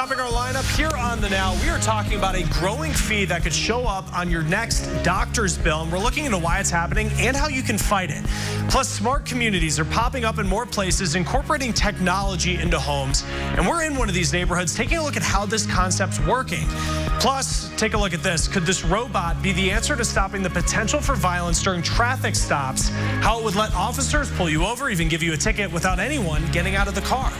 Topping our lineup here on The Now, we are talking about a growing fee that could show up on your next doctor's bill, and we're looking into why it's happening and how you can fight it. Plus, smart communities are popping up in more places, incorporating technology into homes, and we're in one of these neighborhoods taking a look at how this concept's working. Plus, take a look at this. Could this robot be the answer to stopping the potential for violence during traffic stops? How it would let officers pull you over, even give you a ticket without anyone getting out of the car.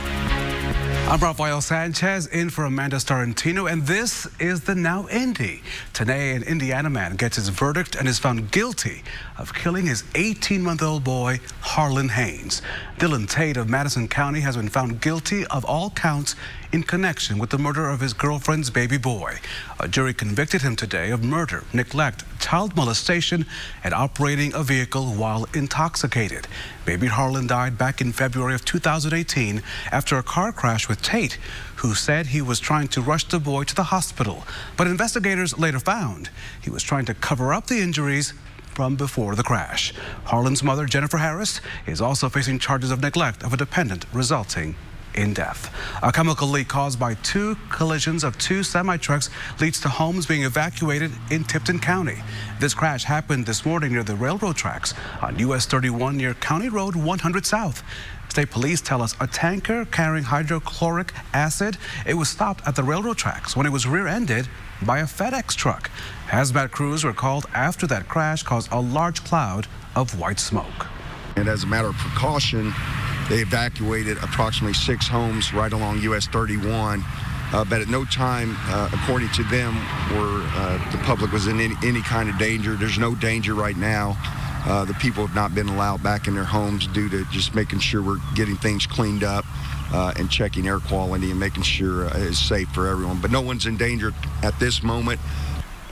I'm Rafael Sanchez in for Amanda Starantino, and this is the Now Indy. Today, an Indiana man gets his verdict and is found guilty of killing his 18-month-old boy, Harlan Haynes. Dylan Tate of Madison County has been found guilty of all counts in connection with the murder of his girlfriend's baby boy. A jury convicted him today of murder, neglect, child molestation, and operating a vehicle while intoxicated. Baby Harlan died back in February of 2018 after a car crash with Tate, who said he was trying to rush the boy to the hospital. But investigators later found he was trying to cover up the injuries from before the crash. Harlan's mother, Jennifer Harris, is also facing charges of neglect of a dependent, resulting in death. A chemical leak caused by two collisions of two semi-trucks leads to homes being evacuated in Tipton County. This crash happened this morning near the railroad tracks on US 31 near County Road 100 South. State police tell us a tanker carrying hydrochloric acid, it was stopped at the railroad tracks when it was rear-ended by a FedEx truck. Hazmat crews were called after that crash caused a large cloud of white smoke. And as a matter of precaution, they evacuated approximately 6 homes right along US 31, but at no time, according to them, the public was in any kind of danger. There's no danger right now. The people have not been allowed back in their homes due to just making sure we're getting things cleaned up and checking air quality and making sure it's safe for everyone. But no one's in danger at this moment.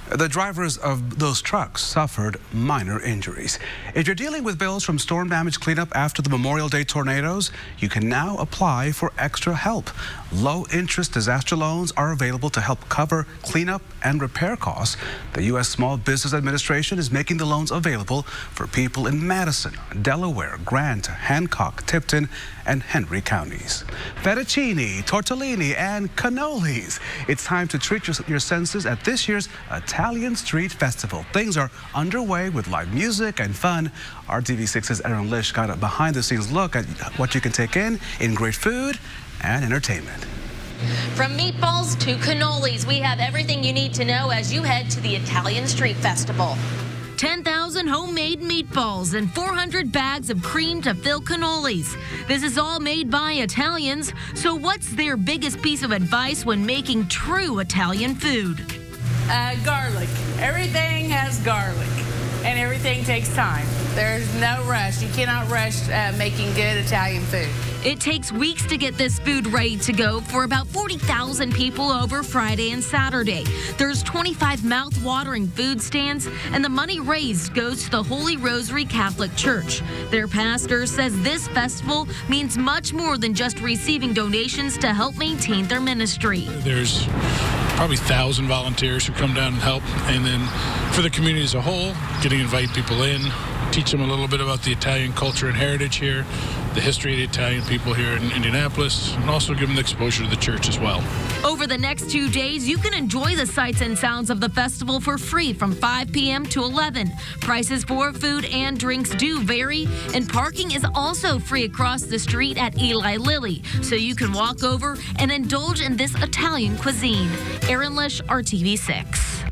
The drivers of those trucks suffered minor injuries. If you're dealing with bills from storm damage cleanup after the Memorial Day tornadoes, you can now apply for extra help. Low-interest disaster loans are available to help cover cleanup and repair costs. The U.S. Small Business Administration is making the loans available for people in Madison, Delaware, Grant, Hancock, Tipton, and Henry counties. Fettuccine, tortellini, and cannolis. It's time to treat your senses at this year's Italian Street Festival. Things are underway with live music and fun. RTV6's Aaron Lish got a behind-the-scenes look at what you can take in great food and entertainment. From meatballs to cannolis, we have everything you need to know as you head to the Italian Street Festival. 10,000 homemade meatballs and 400 bags of cream to fill cannolis. This is all made by Italians, so what's their biggest piece of advice when making true Italian food? Garlic. Everything has garlic, and everything takes time. There's no rush. You cannot rush making good Italian food. It takes weeks to get this food ready to go for about 40,000 people over Friday and Saturday. There's 25 mouth-watering food stands, and the money raised goes to the Holy Rosary Catholic Church. Their pastor says this festival means much more than just receiving donations to help maintain their ministry. There's probably 1,000 volunteers who come down and help, and then for the community as a whole, getting to invite people in, teach them a little bit about the Italian culture and heritage here, the history of the Italian people here in Indianapolis, and also give them the exposure to the church as well. Over the next 2 days, you can enjoy the sights and sounds of the festival for free from 5 p.m. to 11. Prices for food and drinks do vary, and parking is also free across the street at Eli Lilly, so you can walk over and indulge in this Italian cuisine. Aaron Lish, RTV6.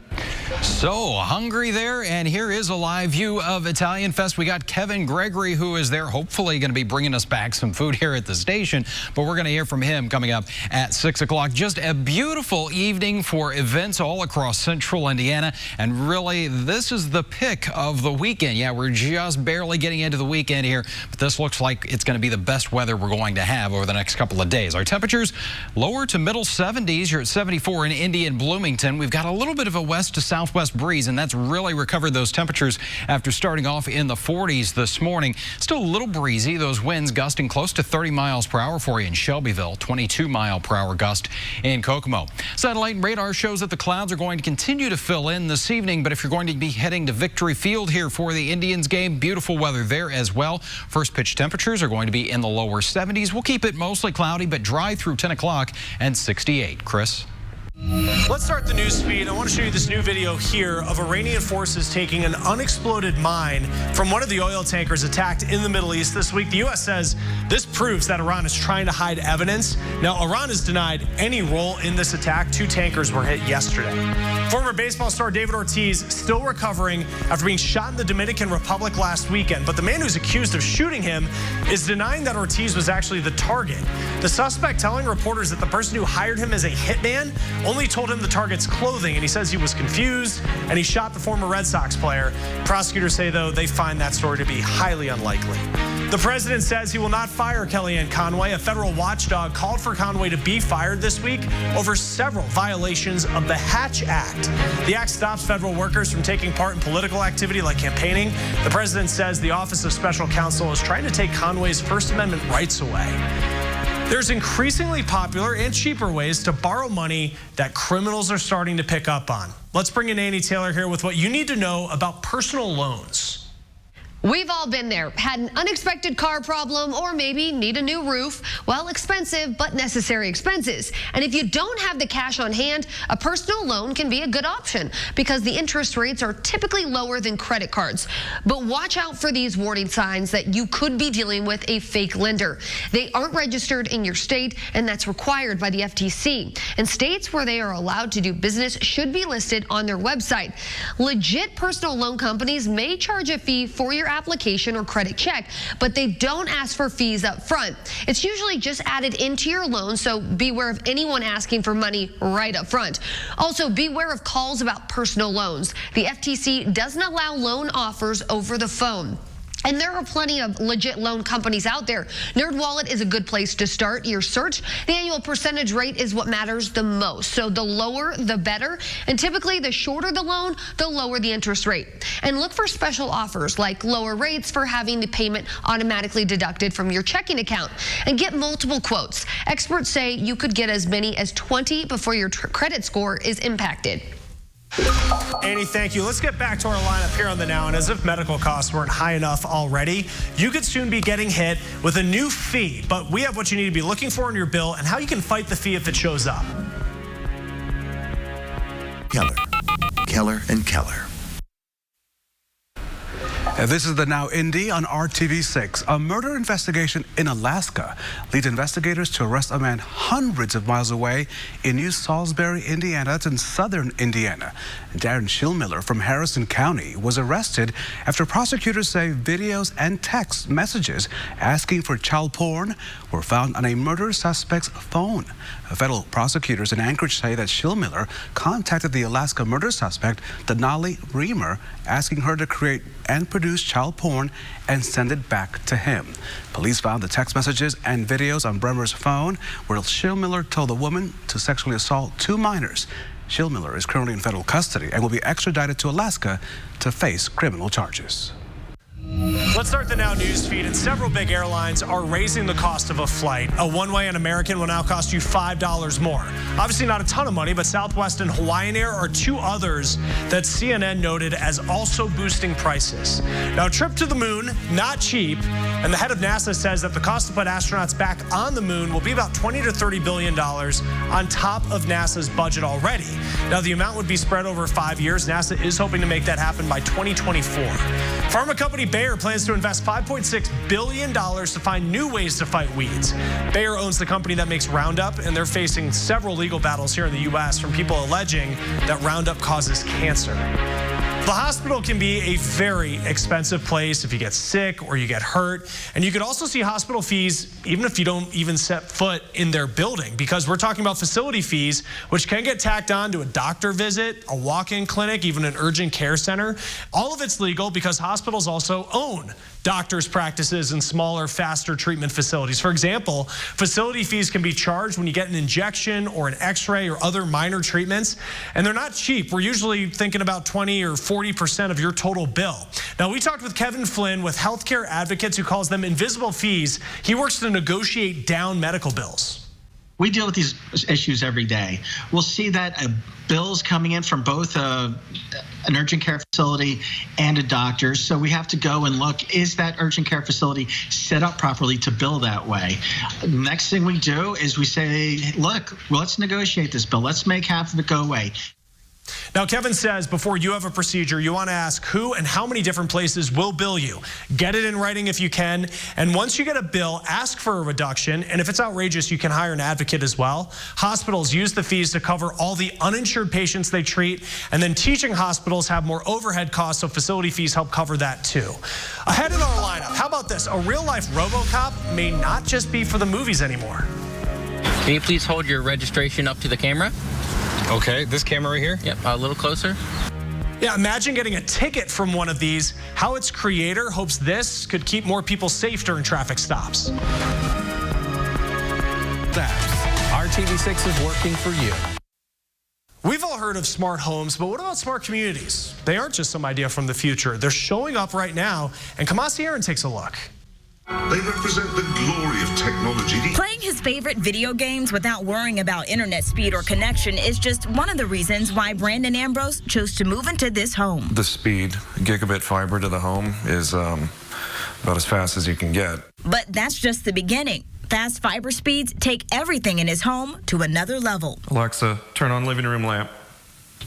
So hungry there, and here is a live view of Italian Fest. We got Kevin Gregory, who is there, hopefully going to be bringing us back some food here at the station, but we're going to hear from him coming up at 6 o'clock. Just a beautiful evening for events all across central Indiana, and really this is the pick of the weekend. Yeah, we're just barely getting into the weekend here, but this looks like it's going to be the best weather we're going to have over the next couple of days. Our temperatures lower to middle 70s. You're at 74 in Indy and Bloomington. We've got a little bit of a west to south southwest breeze, and that's really recovered those temperatures after starting off in the 40s this morning. Still a little breezy. Those winds gusting close to 30 miles per hour for you in Shelbyville, 22-mile-per-hour gust in Kokomo. Satellite and radar shows that the clouds are going to continue to fill in this evening, but if you're going to be heading to Victory Field here for the Indians game, beautiful weather there as well. First pitch temperatures are going to be in the lower 70s. We'll keep it mostly cloudy, but dry through 10 o'clock and 68. Chris? Let's start the news feed. I want to show you this new video here of Iranian forces taking an unexploded mine from one of the oil tankers attacked in the Middle East this week. The U.S. says this proves that Iran is trying to hide evidence. Now, Iran has denied any role in this attack. 2 tankers were hit yesterday. Former baseball star David Ortiz still recovering after being shot in the Dominican Republic last weekend. But the man who's accused of shooting him is denying that Ortiz was actually the target. The suspect telling reporters that the person who hired him as a hitman only told him the target's clothing, and he says he was confused and he shot the former Red Sox player. Prosecutors say, though, they find that story to be highly unlikely. The president says he will not fire Kellyanne Conway. A federal watchdog called for Conway to be fired this week over several violations of the Hatch Act. The act stops federal workers from taking part in political activity like campaigning. The president says the Office of Special Counsel is trying to take Conway's First Amendment rights away. There's increasingly popular and cheaper ways to borrow money that criminals are starting to pick up on. Let's bring in Annie Taylor here with what you need to know about personal loans. We've all been there, had an unexpected car problem, or maybe need a new roof. Well, expensive but necessary expenses. And if you don't have the cash on hand, a personal loan can be a good option because the interest rates are typically lower than credit cards. But watch out for these warning signs that you could be dealing with a fake lender. They aren't registered in your state, and that's required by the FTC. And states where they are allowed to do business should be listed on their website. Legit personal loan companies may charge a fee for your application or credit check, but they don't ask for fees up front. It's usually just added into your loan, so beware of anyone asking for money right up front. Also, beware of calls about personal loans. The FTC doesn't allow loan offers over the phone. And there are plenty of legit loan companies out there. NerdWallet is a good place to start your search. The annual percentage rate is what matters the most. So the lower, the better. And typically, the shorter the loan, the lower the interest rate. And look for special offers like lower rates for having the payment automatically deducted from your checking account. And get multiple quotes. Experts say you could get as many as 20 before your credit score is impacted. Annie, thank you. Let's get back to our lineup here on The Now. And as if medical costs weren't high enough already, you could soon be getting hit with a new fee. But we have what you need to be looking for in your bill and how you can fight the fee if it shows up. Keller and Keller. This is the Now Indy on RTV6. A murder investigation in Alaska leads investigators to arrest a man hundreds of miles away in New Salisbury, Indiana. That's in southern Indiana. Darren Schillmiller from Harrison County was arrested after prosecutors say videos and text messages asking for child porn were found on a murder suspect's phone. Federal prosecutors in Anchorage say that Schillmiller contacted the Alaska murder suspect, Denali Reamer, asking her to create and produce child porn and send it back to him. Police found the text messages and videos on Bremer's phone where Schillmiller told the woman to sexually assault 2 minors. Schillmiller is currently in federal custody and will be extradited to Alaska to face criminal charges. Let's start the Now news feed. And several big airlines are raising the cost of a flight. A one-way on American will now cost you $5 more. Obviously not a ton of money, but Southwest and Hawaiian Air are 2 others that CNN noted as also boosting prices. Now, a trip to the moon, not cheap. And the head of NASA says that the cost to put astronauts back on the moon will be about $20 to $30 billion on top of NASA's budget already. Now, the amount would be spread over 5 years. NASA is hoping to make that happen by 2024. Pharma company Bayer plans to invest $5.6 billion to find new ways to fight weeds. Bayer owns the company that makes Roundup, and they're facing several legal battles here in the U.S. from people alleging that Roundup causes cancer. The hospital can be a very expensive place if you get sick or you get hurt. And you could also see hospital fees even if you don't even set foot in their building, because we're talking about facility fees, which can get tacked on to a doctor visit, a walk-in clinic, even an urgent care center. All of it's legal because hospitals also own doctors' practices and smaller, faster treatment facilities. For example, facility fees can be charged when you get an injection or an x-ray or other minor treatments, and they're not cheap. We're usually thinking about 20 or 40% of your total bill. Now, we talked with Kevin Flynn with Healthcare Advocates, who calls them invisible fees. He works to negotiate down medical bills. We deal with these issues every day. We'll see that bills coming in from both an urgent care facility and a doctor. So we have to go and look, is that urgent care facility set up properly to bill that way? Next thing we do is we say, look, let's negotiate this bill. Let's make half of it go away. Now, Kevin says before you have a procedure, you want to ask who and how many different places will bill you. Get it in writing if you can. And once you get a bill, ask for a reduction. And if it's outrageous, you can hire an advocate as well. Hospitals use the fees to cover all the uninsured patients they treat. And then teaching hospitals have more overhead costs, so facility fees help cover that too. Ahead in our lineup, how about this? A real-life RoboCop may not just be for the movies anymore. Can you please hold your registration up to the camera? Okay, this camera right here? Yep, a little closer. Yeah, imagine getting a ticket from one of these. How its creator hopes this could keep more people safe during traffic stops. RTV6 is working for you. We've all heard of smart homes, but what about smart communities? They aren't just some idea from the future. They're showing up right now, and Kamasi Aaron takes a look. They represent the glory of technology. Playing his favorite video games without worrying about internet speed or connection is just one of the reasons why Brandon Ambrose chose to move into this home. The speed, gigabit fiber to the home, is about as fast as you can get. But that's just the beginning. Fast fiber speeds take everything in his home to another level. Alexa, turn on living room lamp.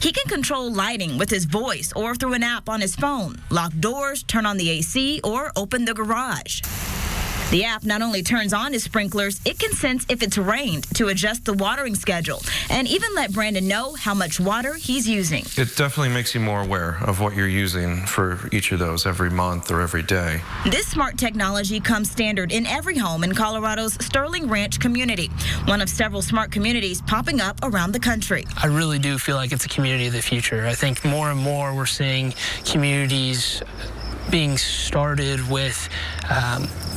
He can control lighting with his voice or through an app on his phone, lock doors, turn on the AC, or open the garage. The app not only turns on his sprinklers, it can sense if it's rained to adjust the watering schedule and even let Brandon know how much water he's using. It definitely makes you more aware of what you're using for each of those every month or every day. This smart technology comes standard in every home in Colorado's Sterling Ranch community, one of several smart communities popping up around the country. I really do feel like it's a community of the future. I think more and more we're seeing communities being started with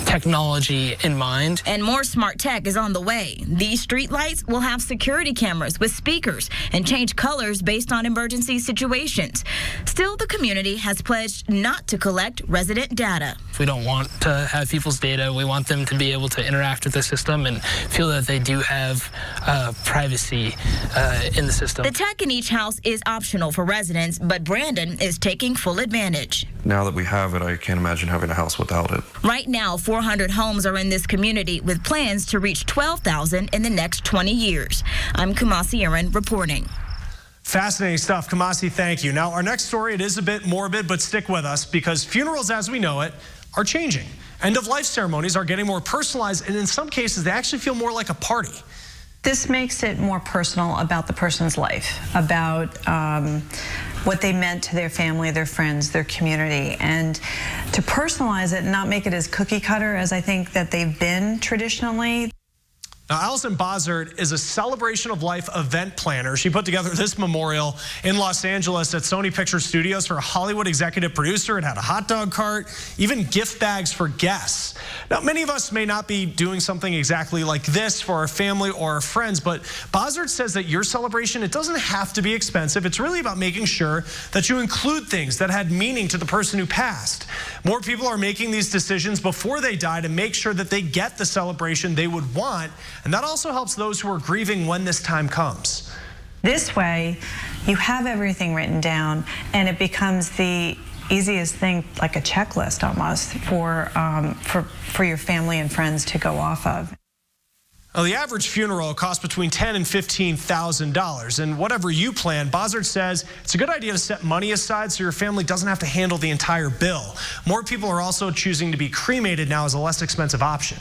technology in mind. And more smart tech is on the way. These street lights will have security cameras with speakers and change colors based on emergency situations. Still, the community has pledged not to collect resident data. We don't want to have people's data. We want them to be able to interact with the system and feel that they do have privacy in the system. The tech in each house is optional for residents, but Brandon is taking full advantage. Now that we have it, I can't imagine having a house without it. Right now, 400 homes are in this community with plans to reach 12,000 in the next 20 years. I'm Kamasi Aaron reporting. Fascinating stuff. Kamasi, thank you. Now, our next story, it is a bit morbid, but stick with us because funerals as we know it are changing. End-of-life ceremonies are getting more personalized, and in some cases, they actually feel more like a party. This makes it more personal about the person's life, about what they meant to their family, their friends, their community, and to personalize it and not make it as cookie cutter as I think that they've been traditionally. Now, Allison Bozzard is a celebration of life event planner. She put together this memorial in Los Angeles at Sony Picture Studios for a Hollywood executive producer. It had a hot dog cart, even gift bags for guests. Now, many of us may not be doing something exactly like this for our family or our friends, but Bozzard says that your celebration, it doesn't have to be expensive. It's really about making sure that you include things that had meaning to the person who passed. More people are making these decisions before they die to make sure that they get the celebration they would want. And that also helps those who are grieving when this time comes. This way, you have everything written down, and it becomes the easiest thing, like a checklist almost, for your family and friends to go off of. Well, the average funeral costs between $10,000 and $15,000, and whatever you plan, Bozzard says it's a good idea to set money aside so your family doesn't have to handle the entire bill. More people are also choosing to be cremated now as a less expensive option.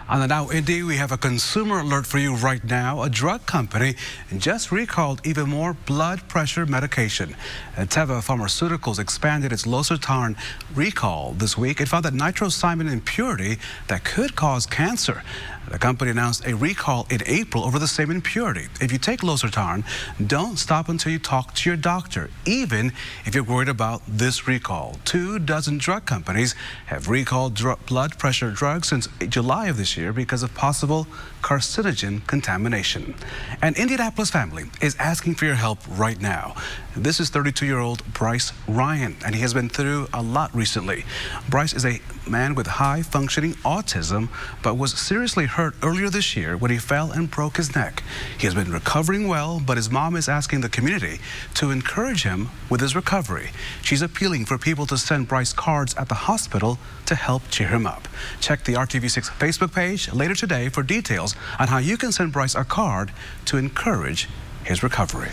On the Now Indy, we have a consumer alert for you right now. A drug company just recalled even more blood pressure medication. Teva Pharmaceuticals expanded its losartan recall this week. It found that nitrosamine impurity that could cause cancer. The company announced a recall in April over the same impurity. If you take losartan, don't stop until you talk to your doctor, even if you're worried about this recall. 24 drug companies have recalled blood pressure drugs since July of this year because of possible carcinogen contamination. An Indianapolis family is asking for your help right now. This is 32-year-old Bryce Ryan, and he has been through a lot recently. Bryce is a man with high-functioning autism, but was seriously hurt earlier this year when he fell and broke his neck. He has been recovering well, but his mom is asking the community to encourage him with his recovery. She's appealing for people to send Bryce cards at the hospital to help cheer him up. Check the RTV6 Facebook page later today for details on how you can send Bryce a card to encourage his recovery.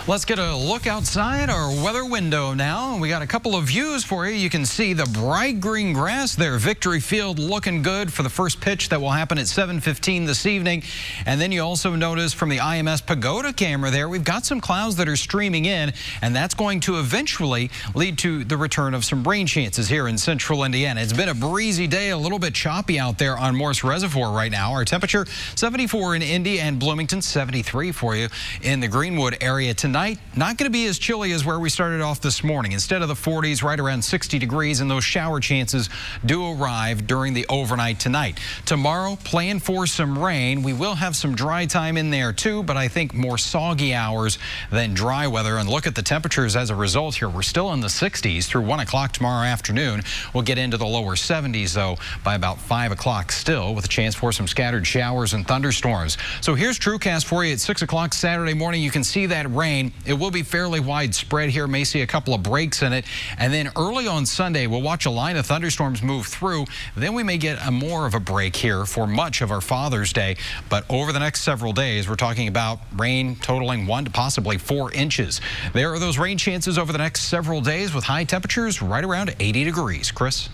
Let's get a look outside our weather window now. We got a couple of views for you. You can see the bright green grass there. Victory Field looking good for the first pitch that will happen at 7:15 this evening. And then you also notice from the IMS Pagoda camera there, we've got some clouds that are streaming in, and that's going to eventually lead to the return of some rain chances here in central Indiana. It's been a breezy day, a little bit choppy out there on Morse Reservoir right now. Our temperature 74 in Indy and Bloomington, 73 for you in the Greenwood area tonight. Not going to be as chilly as where we started off this morning. Instead of the 40s, right around 60 degrees, and those shower chances do arrive during the overnight tonight. Tomorrow, plan for some rain. We will have some dry time in there too, but I think more soggy hours than dry weather. And look at the temperatures as a result here. We're still in the 60s through 1 o'clock tomorrow afternoon. We'll get into the lower 70s though by about 5 o'clock still, with a chance for some scattered showers and thunderstorms. So here's TrueCast for you at 6 o'clock Saturday morning. You can see that rain. It will be fairly widespread here. May see a couple of breaks in it. And then early on Sunday, we'll watch a line of thunderstorms move through. Then we may get more of a break here for much of our Father's Day. But over the next several days, we're talking about rain totaling 1 to possibly 4 inches. There are those rain chances over the next several days with high temperatures right around 80 degrees. Chris?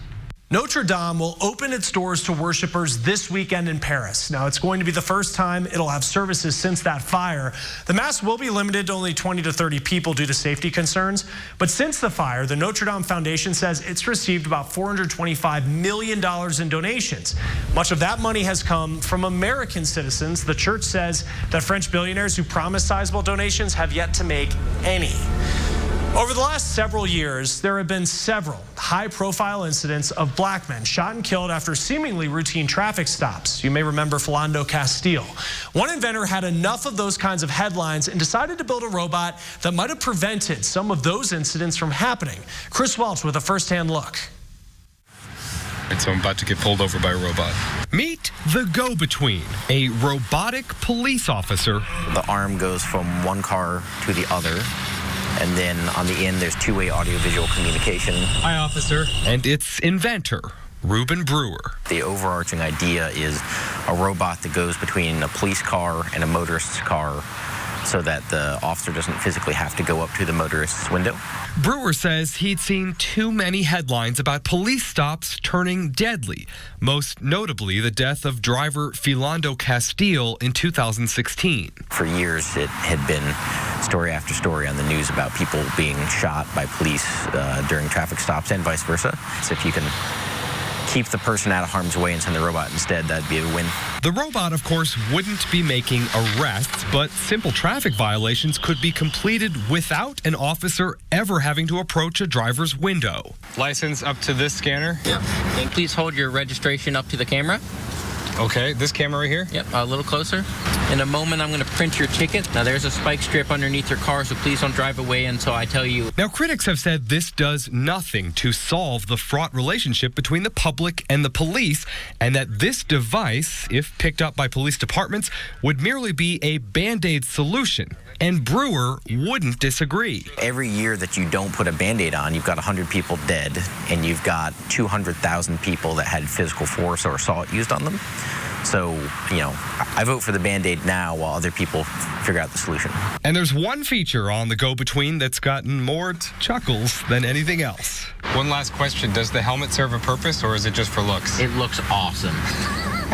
Notre Dame will open its doors to worshipers this weekend in Paris. Now, it's going to be the first time it'll have services since that fire. The Mass will be limited to only 20 to 30 people due to safety concerns. But since the fire, the Notre Dame Foundation says it's received about $425 million in donations. Much of that money has come from American citizens. The church says that French billionaires who promised sizable donations have yet to make any. Over the last several years, there have been several high-profile incidents of black men shot and killed after seemingly routine traffic stops. You may remember Philando Castile. One inventor had enough of those kinds of headlines and decided to build a robot that might have prevented some of those incidents from happening. Chris Welch with a first-hand look. And so I'm about to get pulled over by a robot. Meet the go-between, a robotic police officer. The arm goes from one car to the other. And then on the end, there's two-way audiovisual communication. Hi, officer. And its inventor, Reuben Brewer. The overarching idea is a robot that goes between a police car and a motorist's car so that the officer doesn't physically have to go up to the motorist's window. Brewer says he'd seen too many headlines about police stops turning deadly, most notably the death of driver Philando Castile in 2016. For years, it had been story after story on the news about people being shot by police during traffic stops and vice versa. So if you can keep the person out of harm's way and send the robot instead, that'd be a win. The robot, of course, wouldn't be making arrests, but simple traffic violations could be completed without an officer ever having to approach a driver's window. License up to this scanner? Yep. And please hold your registration up to the camera. Okay, this camera right here? Yep, a little closer. In a moment, I'm going to print your ticket. Now, there's a spike strip underneath your car, so please don't drive away until I tell you. Now, critics have said this does nothing to solve the fraught relationship between the public and the police, and that this device, if picked up by police departments, would merely be a Band-Aid solution. And Brewer wouldn't disagree. Every year that you don't put a Band-Aid on, you've got 100 people dead, and you've got 200,000 people that had physical force or assault used on them. So, you know, I vote for the Band-Aid now while other people figure out the solution. And there's one feature on the go-between that's gotten more chuckles than anything else. One last question. Does the helmet serve a purpose, or is it just for looks? It looks awesome.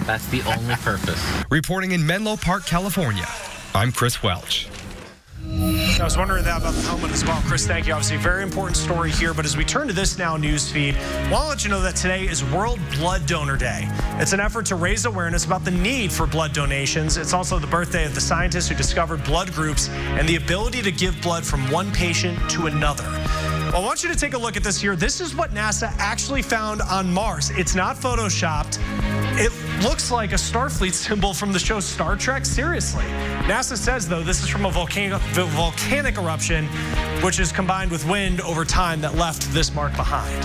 That's the only purpose. Reporting in Menlo Park, California, I'm Chris Welch. I was wondering that about the helmet as well. Chris, thank you. Obviously, a very important story here. But as we turn to this now news feed, I want to let you know that today is World Blood Donor Day. It's an effort to raise awareness about the need for blood donations. It's also the birthday of the scientist who discovered blood groups and the ability to give blood from one patient to another. Well, I want you to take a look at this here. This is what NASA actually found on Mars. It's not photoshopped. It looks like a Starfleet symbol from the show Star Trek. Seriously. NASA says, though, this is from a volcanic eruption, which is combined with wind over time that left this mark behind.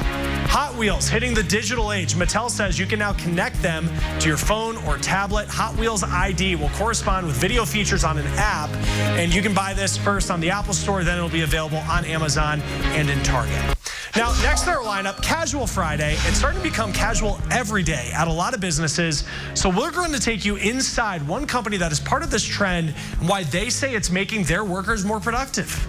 Hot Wheels hitting the digital age. Mattel says you can now connect them to your phone or tablet. Hot Wheels ID will correspond with video features on an app, and you can buy this first on the Apple Store, then it'll be available on Amazon and in Target. Now, next in our lineup, Casual Friday. It's starting to become casual every day at a lot of businesses. So we're going to take you inside one company that is part of this trend and why they say it's making their workers more productive.